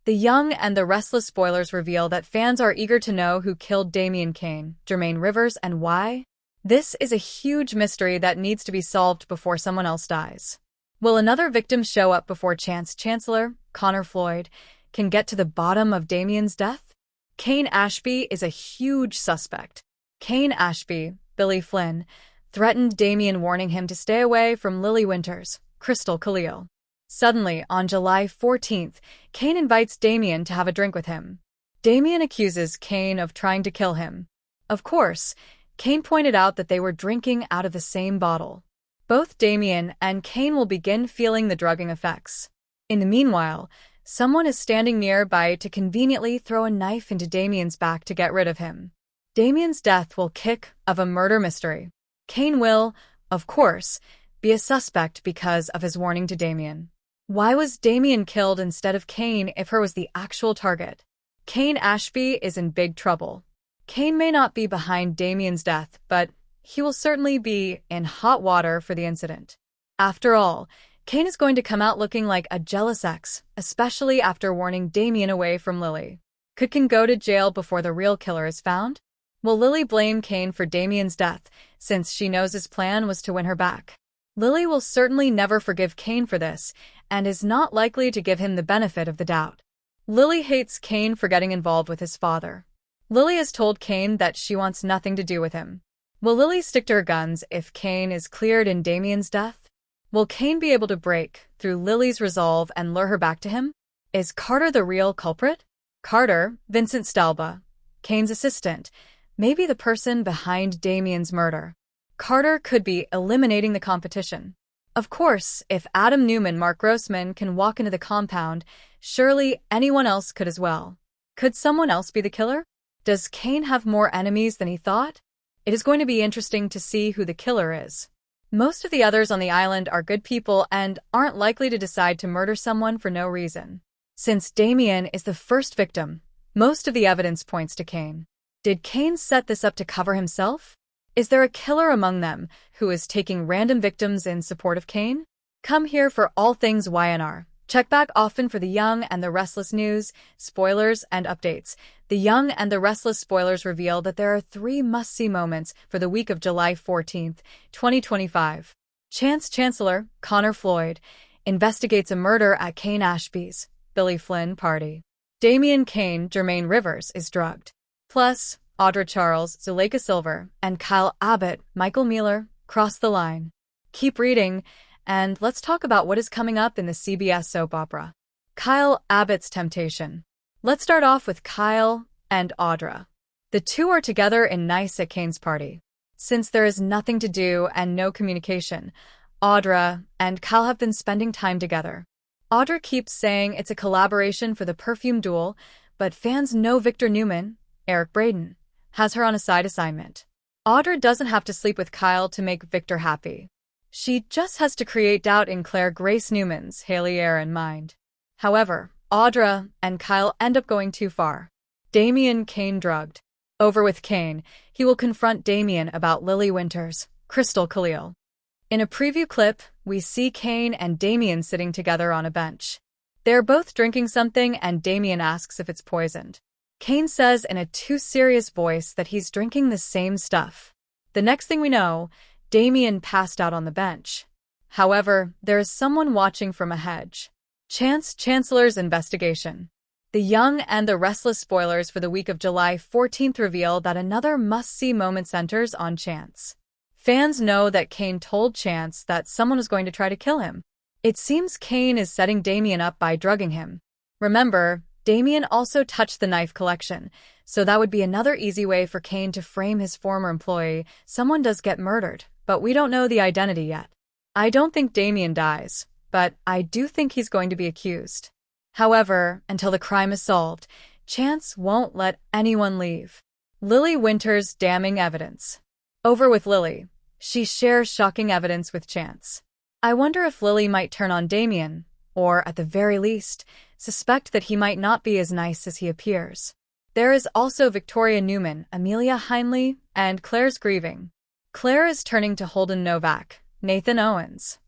The Young and the Restless spoilers reveal that fans are eager to know who killed Damian Kane, Jermaine Rivers, and why. This is a huge mystery that needs to be solved before someone else dies. Will another victim show up before Chance Chancellor, Connor Floyd, can get to the bottom of Damian's death? Kane Ashby is a huge suspect. Kane Ashby, Billy Flynn, threatened Damian, warning him to stay away from Lily Winters, Crystal Khalil. Suddenly, on July 14th, Kane invites Damian to have a drink with him. Damian accuses Kane of trying to kill him. Of course, Kane pointed out that they were drinking out of the same bottle. Both Damian and Kane will begin feeling the drugging effects. In the meanwhile, someone is standing nearby to conveniently throw a knife into Damian's back to get rid of him. Damian's death will kick off a murder mystery. Kane will, of course, be a suspect because of his warning to Damian. Why was Damian killed instead of Kane if her was the actual target? Kane Ashby is in big trouble. Kane may not be behind Damian's death, but he will certainly be in hot water for the incident. After all, Kane is going to come out looking like a jealous ex, especially after warning Damian away from Lily. Could Kane go to jail before the real killer is found? Will Lily blame Kane for Damian's death, since she knows his plan was to win her back? Lily will certainly never forgive Kane for this, and is not likely to give him the benefit of the doubt. Lily hates Kane for getting involved with his father. Lily has told Kane that she wants nothing to do with him. Will Lily stick to her guns if Kane is cleared in Damian's death? Will Kane be able to break through Lily's resolve and lure her back to him? Is Carter the real culprit? Carter, Vincent Stalba, Kane's assistant, may be the person behind Damian's murder. Carter could be eliminating the competition. Of course, if Adam Newman, Mark Grossman, can walk into the compound, surely anyone else could as well. Could someone else be the killer? Does Kane have more enemies than he thought? It is going to be interesting to see who the killer is. Most of the others on the island are good people and aren't likely to decide to murder someone for no reason. Since Damian is the first victim, most of the evidence points to Kane. Did Kane set this up to cover himself? Is there a killer among them who is taking random victims in support of Kane? Come here for all things YNR. Check back often for The Young and the Restless news, spoilers, and updates. The Young and the Restless spoilers reveal that there are 3 must-see moments for the week of July 14th, 2025. Chance Chancellor, Connor Floyd, investigates a murder at Kane Ashby's, Billy Flynn, party. Damian Kane, Jermaine Rivers, is drugged. Plus, Audra Charles, Zuleika Silver, and Kyle Abbott, Michael Mueller, cross the line. Keep reading, and let's talk about what is coming up in the CBS soap opera. Kyle Abbott's Temptation. Let's start off with Kyle and Audra. The two are together in Nice at Kane's party. Since there is nothing to do and no communication, Audra and Kyle have been spending time together. Audra keeps saying it's a collaboration for the perfume duel, but fans know Victor Newman, Eric Braeden, has her on a side assignment. Audra doesn't have to sleep with Kyle to make Victor happy. She just has to create doubt in Claire Grace Newman's Haley Aaron mind. However, Audra and Kyle end up going too far. Damian Kane drugged. Over with Kane, he will confront Damian about Lily Winters, Crystal Khalil. In a preview clip, we see Kane and Damian sitting together on a bench. They're both drinking something and Damian asks if it's poisoned. Kane says in a too serious voice that he's drinking the same stuff. The next thing we know, Damian passed out on the bench. However, there is someone watching from a hedge. Chance Chancellor's investigation. The Young and the Restless spoilers for the week of July 14th reveal that another must-see moment centers on Chance. Fans know that Kane told Chance that someone was going to try to kill him. It seems Kane is setting Damian up by drugging him. Remember, Damian also touched the knife collection, so that would be another easy way for Kane to frame his former employee. Someone does get murdered, but we don't know the identity yet. I don't think Damian dies, but I do think he's going to be accused. However, until the crime is solved, Chance won't let anyone leave. Lily Winters' damning evidence. Over with Lily. She shares shocking evidence with Chance. I wonder if Lily might turn on Damian, or, at the very least, suspect that he might not be as nice as he appears. There is also Victoria Newman, Amelia Heinley, and Claire's grieving. Claire is turning to Holden Novak, Nathan Owens.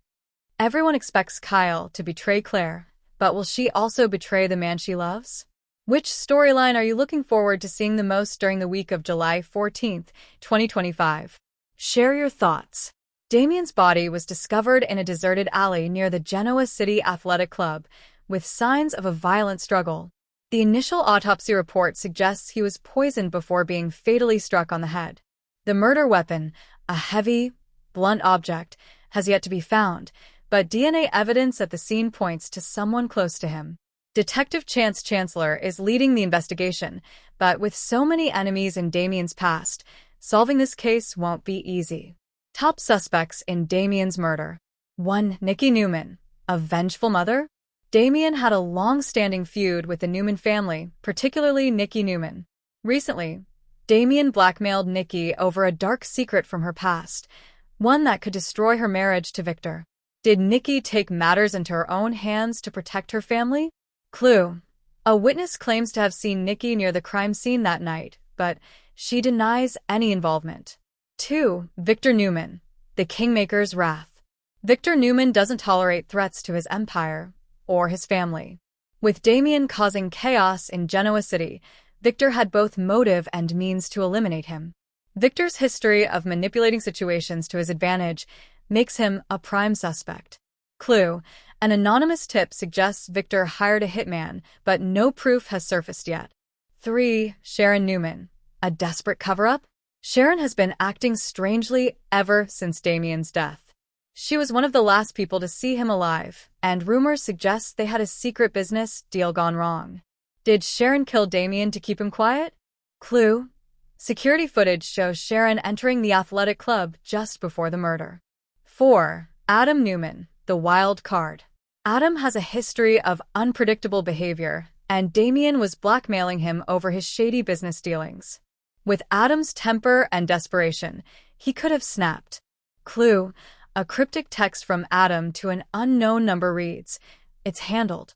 Everyone expects Kyle to betray Claire, But will she also betray the man she loves? Which storyline are you looking forward to seeing the most during the week of July 14th, 2025? Share your thoughts. Damian's body was discovered in a deserted alley near the Genoa City Athletic Club, with signs of a violent struggle. The initial autopsy report suggests he was poisoned before being fatally struck on the head. The murder weapon, a heavy, blunt object, has yet to be found, but DNA evidence at the scene points to someone close to him. Detective Chance Chancellor is leading the investigation, but with so many enemies in Damian's past, solving this case won't be easy. Top suspects in Damian's murder. 1. Nikki Newman, a vengeful mother? Damian had a long-standing feud with the Newman family, particularly Nikki Newman. Recently, Damian blackmailed Nikki over a dark secret from her past, one that could destroy her marriage to Victor. Did Nikki take matters into her own hands to protect her family? Clue. A witness claims to have seen Nikki near the crime scene that night, but she denies any involvement. 2. Victor Newman, the Kingmaker's wrath. Victor Newman doesn't tolerate threats to his empire or his family. With Damian causing chaos in Genoa City, Victor had both motive and means to eliminate him. Victor's history of manipulating situations to his advantage makes him a prime suspect. Clue. An anonymous tip suggests Victor hired a hitman, but no proof has surfaced yet. 3. Sharon Newman, a desperate cover-up? Sharon has been acting strangely ever since Damian's death. She was one of the last people to see him alive, and rumors suggest they had a secret business deal gone wrong. Did Sharon kill Damian to keep him quiet? Clue. Security footage shows Sharon entering the athletic club just before the murder. 4. Adam Newman, the wild card. Adam has a history of unpredictable behavior, and Damian was blackmailing him over his shady business dealings. With Adam's temper and desperation, he could have snapped. Clue. A cryptic text from Adam to an unknown number reads, "It's handled."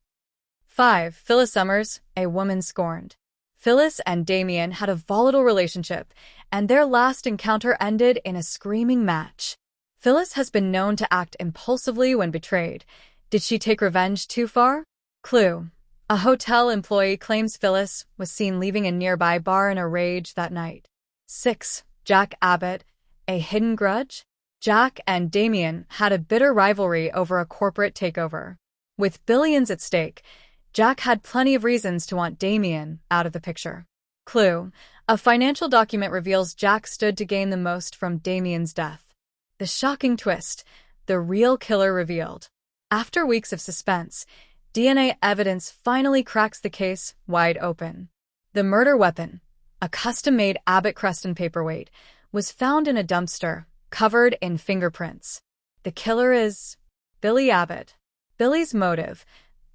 5. Phyllis Summers, a woman scorned. Phyllis and Damian had a volatile relationship, and their last encounter ended in a screaming match. Phyllis has been known to act impulsively when betrayed. Did she take revenge too far? Clue. A hotel employee claims Phyllis was seen leaving a nearby bar in a rage that night. 6. Jack Abbott, a hidden grudge? Jack and Damian had a bitter rivalry over a corporate takeover. With billions at stake, Jack had plenty of reasons to want Damian out of the picture. Clue. A financial document reveals Jack stood to gain the most from Damian's death. The shocking twist, the real killer revealed. After weeks of suspense, DNA evidence finally cracks the case wide open. The murder weapon, a custom-made Abbott Creston paperweight, was found in a dumpster, covered in fingerprints. The killer is Billy Abbott. Billy's motive,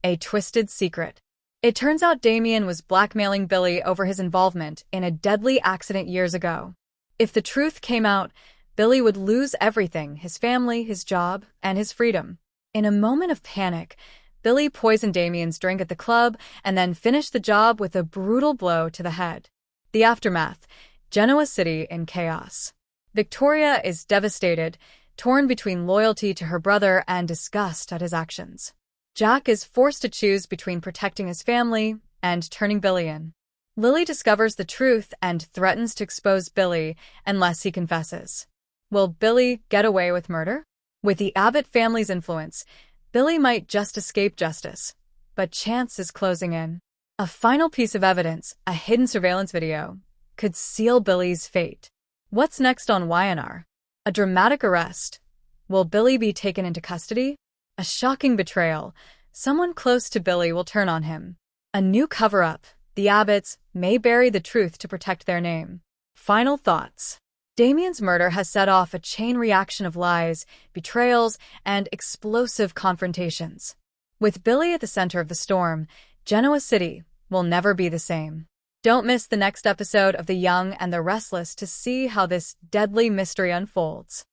a twisted secret. It turns out Damian was blackmailing Billy over his involvement in a deadly accident years ago. If the truth came out, Billy would lose everything: his family, his job, and his freedom. In a moment of panic, Billy poisoned Damian's drink at the club and then finished the job with a brutal blow to the head. The aftermath: Genoa City in chaos. Victoria is devastated, torn between loyalty to her brother and disgust at his actions. Jack is forced to choose between protecting his family and turning Billy in. Lily discovers the truth and threatens to expose Billy unless he confesses. Will Billy get away with murder? With the Abbott family's influence, Billy might just escape justice, but chance is closing in. A final piece of evidence, a hidden surveillance video, could seal Billy's fate. What's next on YNR? A dramatic arrest. Will Billy be taken into custody? A shocking betrayal. Someone close to Billy will turn on him. A new cover-up. The Abbotts may bury the truth to protect their name. Final thoughts. Damian's murder has set off a chain reaction of lies, betrayals, and explosive confrontations. With Billy at the center of the storm, Genoa City will never be the same. Don't miss the next episode of The Young and the Restless to see how this deadly mystery unfolds.